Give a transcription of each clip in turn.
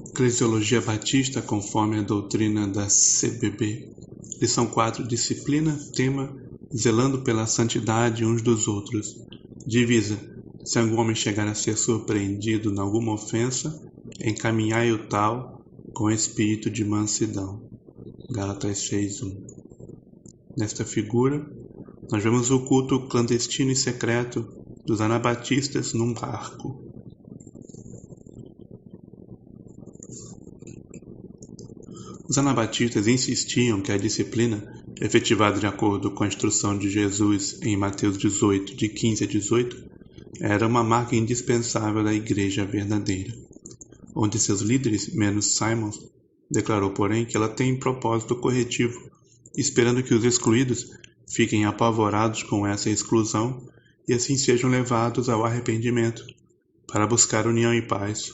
Eclesiologia Batista conforme a doutrina da CBB. Lição 4. Disciplina. Tema: zelando pela santidade uns dos outros. Divisa: se algum homem chegar a ser surpreendido em alguma ofensa, encaminhai o tal com espírito de mansidão. Gálatas 6:1. Nesta figura, nós vemos o culto clandestino e secreto dos anabatistas num barco. Os anabatistas insistiam que a disciplina, efetivada de acordo com a instrução de Jesus em Mateus 18, de 15 a 18, era uma marca indispensável da igreja verdadeira. Um de seus líderes, menos Simons, declarou, porém, que ela tem propósito corretivo, esperando que os excluídos fiquem apavorados com essa exclusão e assim sejam levados ao arrependimento, para buscar união e paz,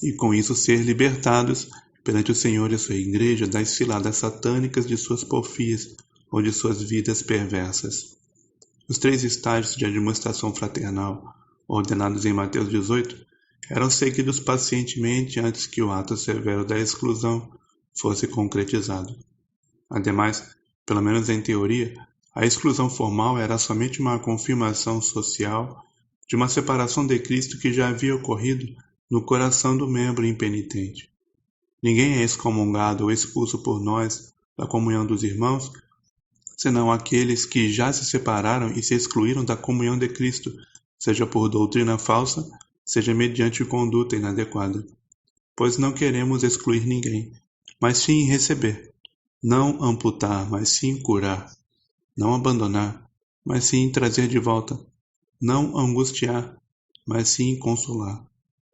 e com isso ser libertados perante o Senhor e a sua igreja das ciladas satânicas de suas porfias ou de suas vidas perversas. Os 3 estágios de administração fraternal, ordenados em Mateus 18, eram seguidos pacientemente antes que o ato severo da exclusão fosse concretizado. Ademais, pelo menos em teoria, a exclusão formal era somente uma confirmação social de uma separação de Cristo que já havia ocorrido no coração do membro impenitente. Ninguém é excomungado ou expulso por nós da comunhão dos irmãos, senão aqueles que já se separaram e se excluíram da comunhão de Cristo, seja por doutrina falsa, seja mediante conduta inadequada. Pois não queremos excluir ninguém, mas sim receber, não amputar, mas sim curar, não abandonar, mas sim trazer de volta, não angustiar, mas sim consolar,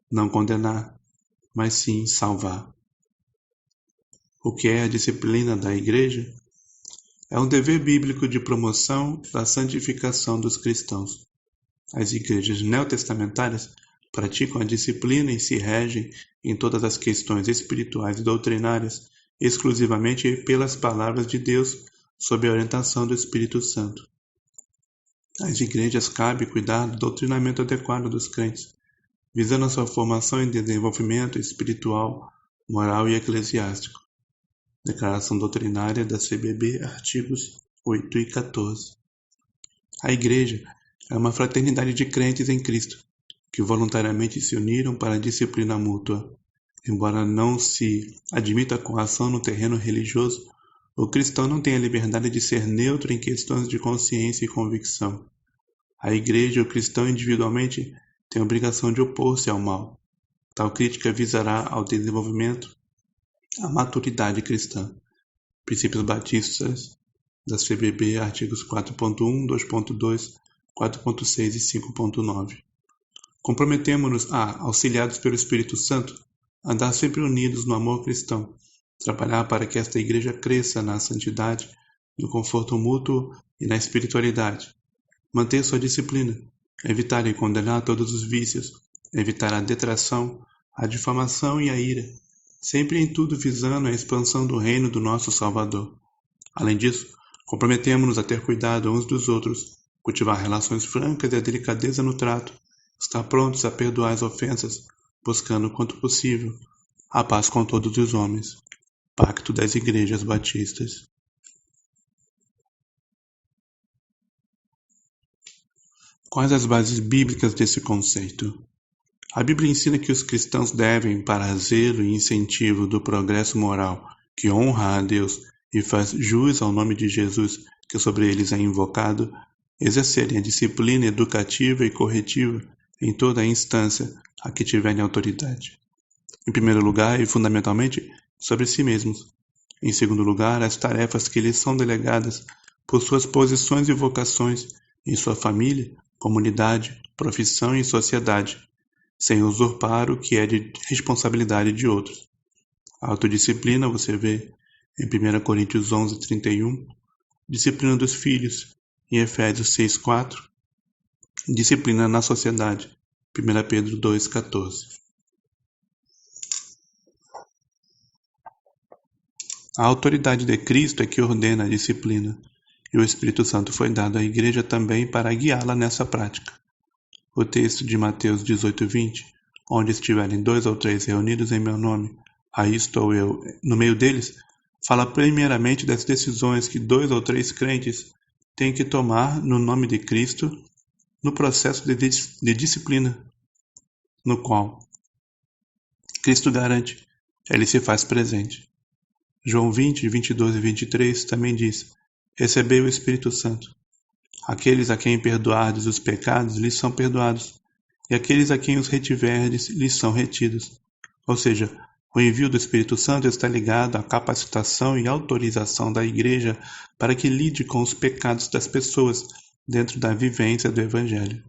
não condenar, mas sim salvar. O que é a disciplina da igreja? É um dever bíblico de promoção da santificação dos cristãos. As igrejas neotestamentárias praticam a disciplina e se regem em todas as questões espirituais e doutrinárias exclusivamente pelas palavras de Deus sob a orientação do Espírito Santo. Às igrejas cabe cuidar do doutrinamento adequado dos crentes, visando a sua formação e desenvolvimento espiritual, moral e eclesiástico. Declaração doutrinária da CBB, artigos 8 e 14. A Igreja é uma fraternidade de crentes em Cristo, que voluntariamente se uniram para a disciplina mútua. Embora não se admita a coação no terreno religioso, o cristão não tem a liberdade de ser neutro em questões de consciência e convicção. A Igreja e o cristão individualmente têm a obrigação de opor-se ao mal. Tal crítica visará ao desenvolvimento a maturidade cristã. Princípios batistas da CBB, artigos 4.1, 2.2, 4.6 e 5.9. Comprometemo-nos a, auxiliados pelo Espírito Santo, andar sempre unidos no amor cristão, trabalhar para que esta igreja cresça na santidade, no conforto mútuo e na espiritualidade, manter sua disciplina, evitar e condenar todos os vícios, evitar a detração, a difamação e a ira, sempre em tudo visando a expansão do reino do nosso Salvador. Além disso, comprometemo-nos a ter cuidado uns dos outros, cultivar relações francas e a delicadeza no trato, estar prontos a perdoar as ofensas, buscando, quanto possível, a paz com todos os homens. Pacto das Igrejas Batistas. Quais as bases bíblicas desse conceito? A Bíblia ensina que os cristãos devem, para zelo e incentivo do progresso moral que honra a Deus e faz jus ao nome de Jesus que sobre eles é invocado, exercerem a disciplina educativa e corretiva em toda a instância a que tiverem autoridade. Em primeiro lugar e fundamentalmente, sobre si mesmos. Em segundo lugar, as tarefas que lhes são delegadas por suas posições e vocações em sua família, comunidade, profissão e sociedade, sem usurpar o que é de responsabilidade de outros. A autodisciplina, você vê em 1 Coríntios 11:31, disciplina dos filhos, em Efésios 6:4, disciplina na sociedade, 1 Pedro 2:14. A autoridade de Cristo é que ordena a disciplina, e o Espírito Santo foi dado à Igreja também para guiá-la nessa prática. O texto de Mateus 18:20 onde estiverem 2 ou 3 reunidos em meu nome, aí estou eu no meio deles, fala primeiramente das decisões que 2 ou 3 crentes têm que tomar no nome de Cristo no processo de disciplina, no qual Cristo garante, ele se faz presente. João 20, 22 e 23 também diz, recebei o Espírito Santo. Aqueles a quem perdoardes os pecados lhes são perdoados, e aqueles a quem os retiverdes lhes são retidos. Ou seja, o envio do Espírito Santo está ligado à capacitação e autorização da Igreja para que lide com os pecados das pessoas dentro da vivência do Evangelho.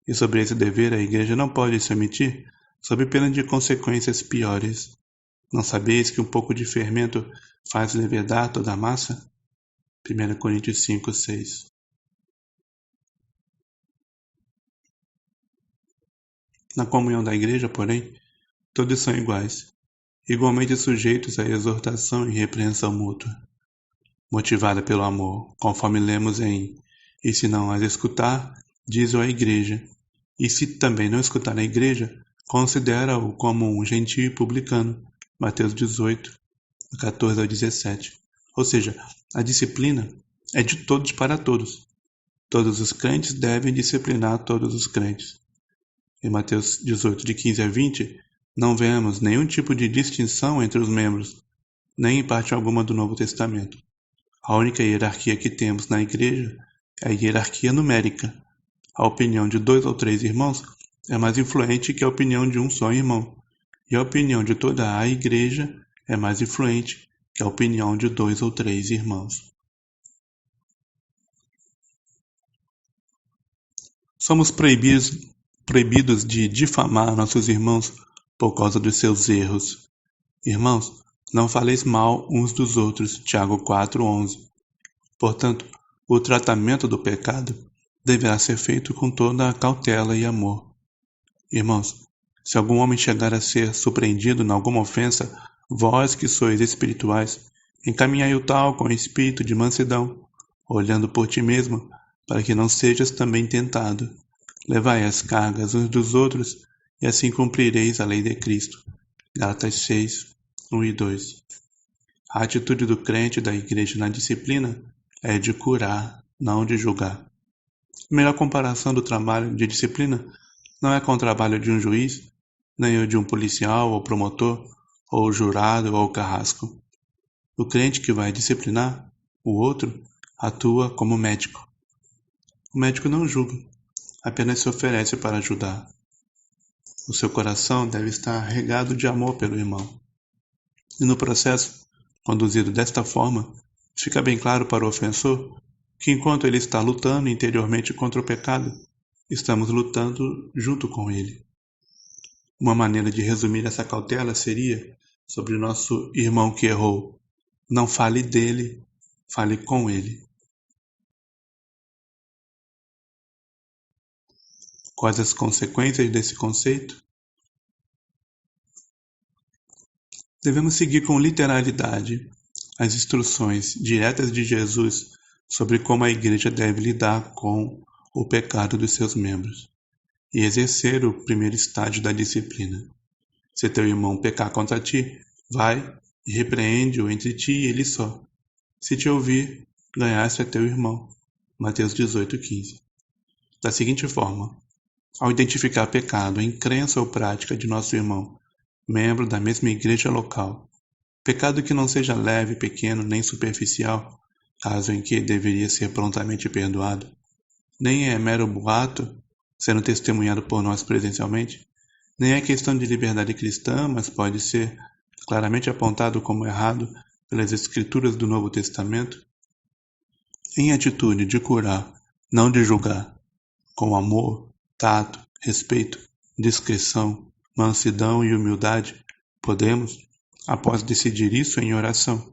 E sobre esse dever a Igreja não pode se omitir, sob pena de consequências piores. Não sabeis que um pouco de fermento faz levedar toda a massa? 1 Coríntios 5, 6. Na comunhão da Igreja, porém, todos são iguais, igualmente sujeitos à exortação e repreensão mútua, motivada pelo amor, conforme lemos em E se não as escutar, diz-o à Igreja, e se também não escutar a Igreja, considera-o como um gentio e publicano, Mateus 18, 14 ao 17. Ou seja, a disciplina é de todos para todos. Todos os crentes devem disciplinar todos os crentes. Em Mateus 18, de 15 a 20, não vemos nenhum tipo de distinção entre os membros, nem em parte alguma do Novo Testamento. A única hierarquia que temos na Igreja é a hierarquia numérica. A opinião de 2 ou 3 irmãos é mais influente que a opinião de um só irmão, e a opinião de toda a Igreja é mais influente que a opinião de 2 ou 3 irmãos. Somos proibidos de difamar nossos irmãos por causa dos seus erros. Irmãos, não faleis mal uns dos outros, Tiago 4:11. Portanto, o tratamento do pecado deverá ser feito com toda a cautela e amor. Irmãos, se algum homem chegar a ser surpreendido em alguma ofensa, vós que sois espirituais, encaminhai o tal com espírito de mansidão, olhando por ti mesmo, para que não sejas também tentado. Levai as cargas uns dos outros, e assim cumprireis a lei de Cristo. Gálatas 6, 1 e 2. A atitude do crente da Igreja na disciplina é de curar, não de julgar. A melhor comparação do trabalho de disciplina não é com o trabalho de um juiz, nem o de um policial ou promotor, ou jurado ou carrasco. O crente que vai disciplinar o outro atua como médico. O médico não julga, apenas se oferece para ajudar. O seu coração deve estar regado de amor pelo irmão. E no processo, conduzido desta forma, fica bem claro para o ofensor que enquanto ele está lutando interiormente contra o pecado, estamos lutando junto com ele. Uma maneira de resumir essa cautela seria sobre o nosso irmão que errou. Não fale dele, fale com ele. Quais as consequências desse conceito? Devemos seguir com literalidade as instruções diretas de Jesus sobre como a Igreja deve lidar com o pecado dos seus membros e exercer o primeiro estágio da disciplina. Se teu irmão pecar contra ti, vai e repreende-o entre ti e ele só. Se te ouvir, ganhaste a teu irmão. Mateus 18:15. Da seguinte forma, ao identificar pecado em crença ou prática de nosso irmão, membro da mesma igreja local, pecado que não seja leve, pequeno, nem superficial, caso em que deveria ser prontamente perdoado, nem é mero boato, sendo testemunhado por nós presencialmente, nem é questão de liberdade cristã, mas pode ser claramente apontado como errado pelas Escrituras do Novo Testamento, em atitude de curar, não de julgar, com amor, tato, respeito, discrição, mansidão e humildade, podemos, após decidir isso em oração,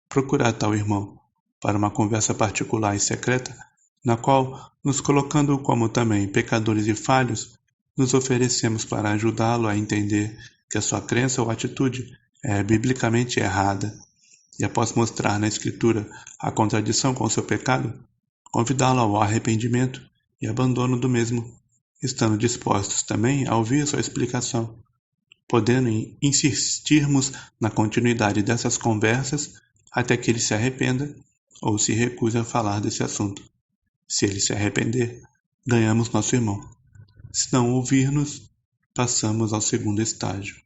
procurar tal irmão para uma conversa particular e secreta, na qual, nos colocando como também pecadores e falhos, nos oferecemos para ajudá-lo a entender que a sua crença ou atitude é biblicamente errada, e após mostrar na Escritura a contradição com o seu pecado, convidá-lo ao arrependimento e abandono do mesmo, estando dispostos também a ouvir sua explicação, podendo insistirmos na continuidade dessas conversas até que ele se arrependa ou se recuse a falar desse assunto. Se ele se arrepender, ganhamos nosso irmão. Se não ouvir-nos, passamos ao segundo estágio.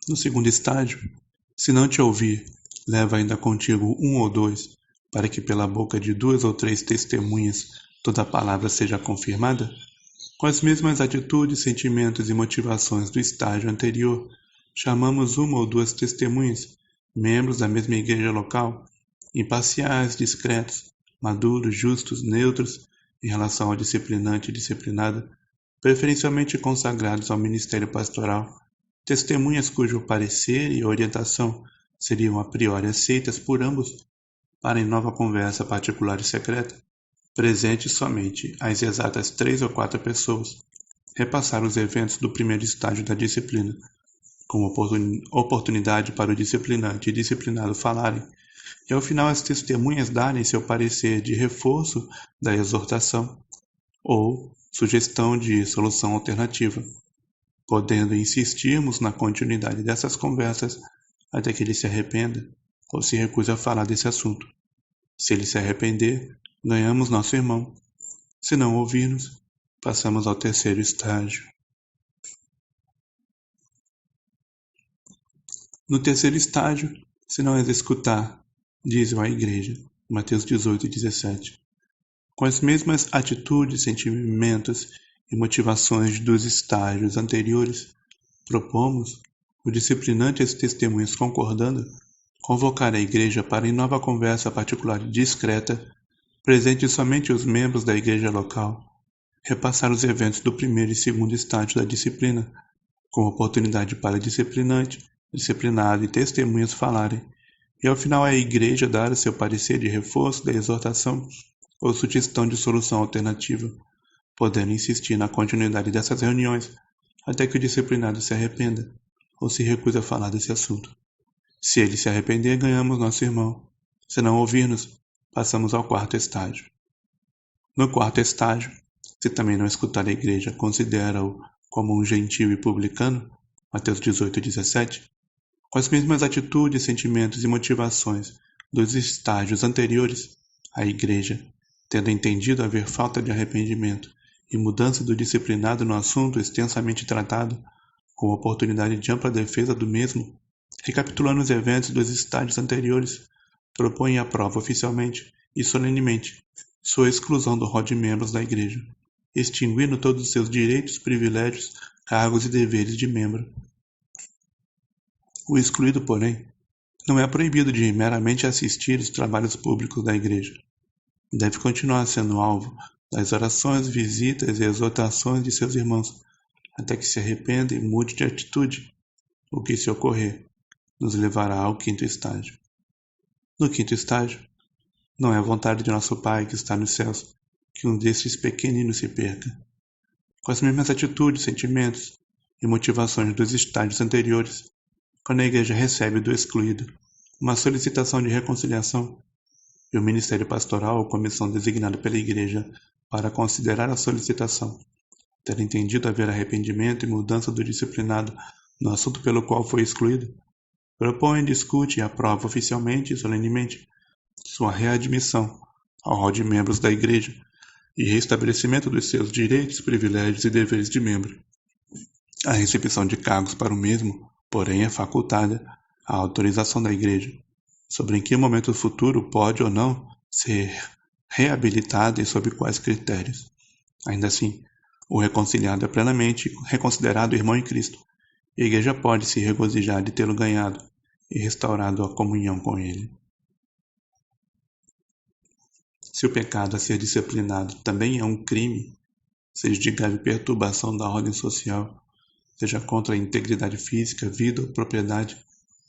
No segundo estágio, se não te ouvir, leva ainda contigo 1 ou 2, para que pela boca de 2 ou 3 testemunhas toda a palavra seja confirmada, com as mesmas atitudes, sentimentos e motivações do estágio anterior, chamamos 1 ou 2 testemunhas, membros da mesma igreja local, imparciais, discretos, maduros, justos, neutros em relação ao disciplinante e disciplinada, preferencialmente consagrados ao ministério pastoral, testemunhas cujo parecer e orientação seriam a priori aceitas por ambos, para em nova conversa particular e secreta, presente somente às exatas 3 ou 4 pessoas, repassar os eventos do primeiro estágio da disciplina, com oportunidade para o disciplinante e disciplinado falarem, e ao final as testemunhas darem seu parecer de reforço da exortação ou sugestão de solução alternativa, podendo insistirmos na continuidade dessas conversas até que ele se arrependa ou se recuse a falar desse assunto. Se ele se arrepender, ganhamos nosso irmão. Se não ouvir-nos, passamos ao terceiro estágio. No terceiro estágio, se não és escutar, diz-o à igreja, Mateus 18 e 17. Com as mesmas atitudes, sentimentos e motivações dos estágios anteriores, propomos, o disciplinante e as testemunhas concordando, convocar a igreja para em nova conversa particular e discreta, presente somente os membros da igreja local, repassar os eventos do primeiro e segundo estágio da disciplina, com oportunidade para disciplinante, disciplinado e testemunhas falarem, e ao final a igreja dar seu parecer de reforço da exortação ou sugestão de solução alternativa, podendo insistir na continuidade dessas reuniões até que o disciplinado se arrependa ou se recuse a falar desse assunto. Se ele se arrepender, ganhamos nosso irmão. Se não ouvir-nos, passamos ao quarto estágio. No quarto estágio, se também não escutar a igreja, considera-o como um gentil e publicano, Mateus 18 e 17, com as mesmas atitudes, sentimentos e motivações dos estágios anteriores, a igreja, tendo entendido haver falta de arrependimento e mudança do disciplinado no assunto extensamente tratado, com oportunidade de ampla defesa do mesmo, recapitulando os eventos dos estágios anteriores, propõe a prova oficialmente e solenemente sua exclusão do rol de membros da igreja, extinguindo todos os seus direitos, privilégios, cargos e deveres de membro. O excluído, porém, não é proibido de meramente assistir os trabalhos públicos da igreja. Deve continuar sendo alvo das orações, visitas e exortações de seus irmãos, até que se arrependa e mude de atitude, o que, se ocorrer, nos levará ao quinto estágio. No quinto estágio, não é a vontade de nosso Pai que está nos céus que um destes pequeninos se perca. Com as mesmas atitudes, sentimentos e motivações dos estágios anteriores, quando a igreja recebe do excluído uma solicitação de reconciliação, e o ministério pastoral ou comissão designada pela igreja para considerar a solicitação, ter entendido haver arrependimento e mudança do disciplinado no assunto pelo qual foi excluído, propõe, discute e aprova oficialmente e solenemente sua readmissão ao rol de membros da igreja e restabelecimento dos seus direitos, privilégios e deveres de membro. A recepção de cargos para o mesmo, porém, é facultada a autorização da igreja, sobre em que momento futuro pode ou não ser reabilitado e sob quais critérios. Ainda assim, o reconciliado é plenamente reconsiderado irmão em Cristo, e a igreja pode se regozijar de tê-lo ganhado e restaurado a comunhão com ele. Se o pecado a ser disciplinado também é um crime, seja de grave perturbação da ordem social, seja contra a integridade física, vida ou propriedade,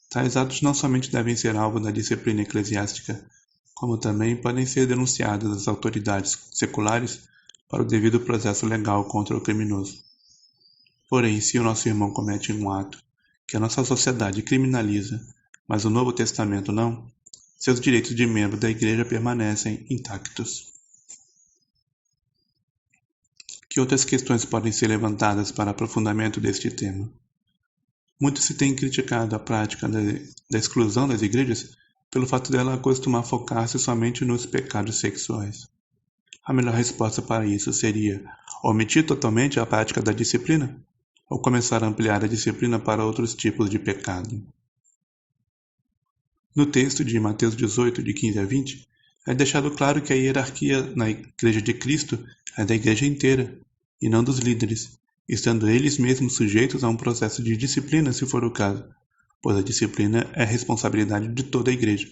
tais atos não somente devem ser alvo da disciplina eclesiástica, como também podem ser denunciados às autoridades seculares para o devido processo legal contra o criminoso. Porém, se o nosso irmão comete um ato que a nossa sociedade criminaliza, mas o Novo Testamento não, seus direitos de membro da Igreja permanecem intactos. Que outras questões podem ser levantadas para aprofundamento deste tema? Muito se tem criticado a prática da exclusão das igrejas pelo fato dela costumar focar-se somente nos pecados sexuais. A melhor resposta para isso seria omitir totalmente a prática da disciplina ou começar a ampliar a disciplina para outros tipos de pecado. No texto de Mateus 18, de 15 a 20, é deixado claro que a hierarquia na Igreja de Cristo é da Igreja inteira, e não dos líderes, estando eles mesmos sujeitos a um processo de disciplina se for o caso, pois a disciplina é responsabilidade de toda a Igreja.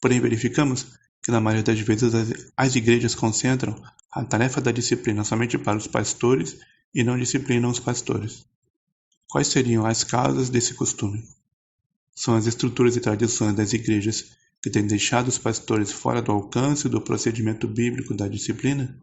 Porém, verificamos que na maioria das vezes as igrejas concentram a tarefa da disciplina somente para os pastores e não disciplinam os pastores. Quais seriam as causas desse costume? São as estruturas e tradições das igrejas que têm deixado os pastores fora do alcance do procedimento bíblico da disciplina?